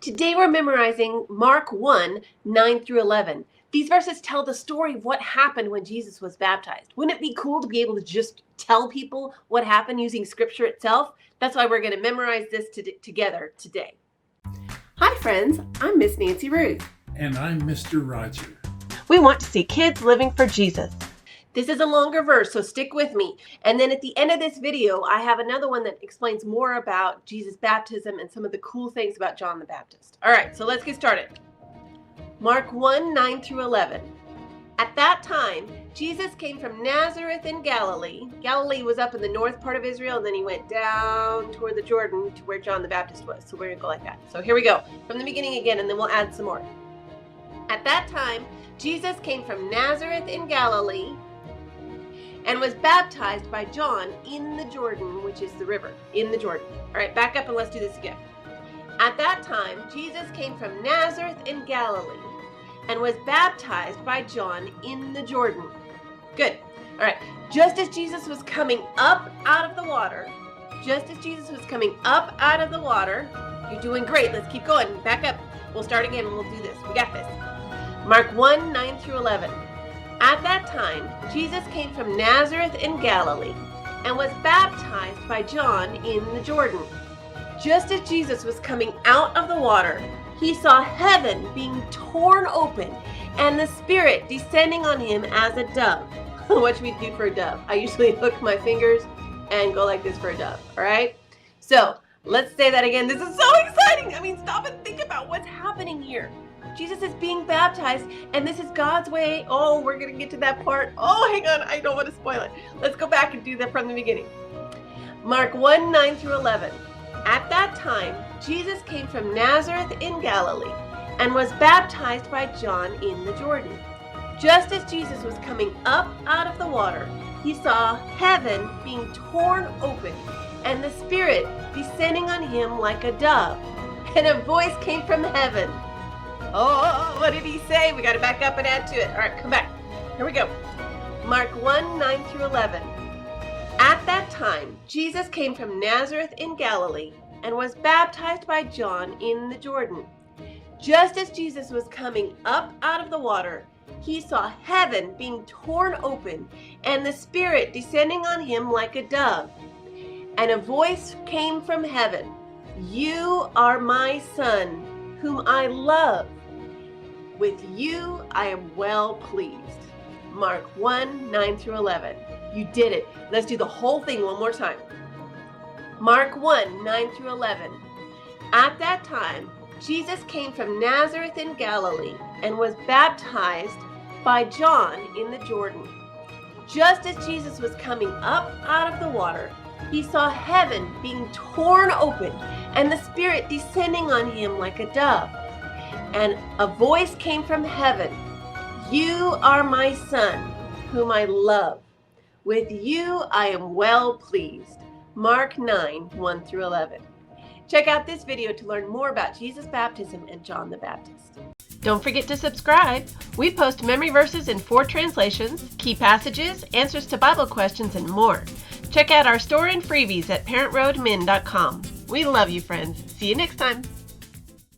Today we're memorizing Mark 1, 9 through 11. These verses tell the story of what happened when Jesus was baptized. Wouldn't it be cool to be able to just tell people what happened using scripture itself? That's why we're going to memorize this together today. Hi friends, I'm Miss Nancy Ruth. And I'm Mr. Roger. We want to see kids living for Jesus. This is a longer verse, so stick with me. And then at the end of this video, I have another one that explains more about Jesus' baptism and some of the cool things about John the Baptist. All right, so let's get started. Mark 1, 9 through 11. At that time, Jesus came from Nazareth in Galilee. Galilee was up in the north part of Israel, and then he went down toward the Jordan to where John the Baptist was. So we're going to go like that. So here we go. From the beginning again, and then we'll add some more. At that time, Jesus came from Nazareth in Galilee and was baptized by John in the Jordan, which is the river, in the Jordan. All right, back up and let's do this again. At that time, Jesus came from Nazareth in Galilee and was baptized by John in the Jordan. Good. All right, just as Jesus was coming up out of the water, you're doing great. Let's keep going. Back up. We'll start again and we'll do this. We got this. Mark 1, 9 through 11. At that time, Jesus came from Nazareth in Galilee and was baptized by John in the Jordan. Just as Jesus was coming out of the water, he saw heaven being torn open and the Spirit descending on him as a dove. What should we do for a dove? I usually hook my fingers and go like this for a dove, all right? So let's say that again. This is so exciting. I mean, stop and think about what's happening here. Jesus is being baptized, and this is God's way. Oh, we're going to get to that part. Oh, hang on. I don't want to spoil it. Let's go back and do that from the beginning. Mark 1, 9 through 11. At that time, Jesus came from Nazareth in Galilee and was baptized by John in the Jordan. Just as Jesus was coming up out of the water, he saw heaven being torn open and the Spirit descending on him like a dove. And a voice came from heaven. Oh, what did he say? We got to back up and add to it. All right, come back. Here we go. Mark 1, 9 through 11. At that time, Jesus came from Nazareth in Galilee and was baptized by John in the Jordan. Just as Jesus was coming up out of the water, he saw heaven being torn open and the Spirit descending on him like a dove. And a voice came from heaven. You are my Son, whom I love. With you I am well pleased. Mark 1, 9 through 11. You did it. Let's do the whole thing one more time. Mark 1, 9 through 11. At that time, Jesus came from Nazareth in Galilee and was baptized by John in the Jordan. Just as Jesus was coming up out of the water, he saw heaven being torn open and the Spirit descending on him like a dove. And a voice came from heaven. You are my Son, whom I love. With you I am well pleased. Mark 9, 1 through 11. Check out this video to learn more about Jesus' baptism and John the Baptist. Don't forget to subscribe. We post memory verses in 4 translations, key passages, answers to Bible questions, and more. Check out our store and freebies at parentroadmin.com. We love you, friends. See you next time.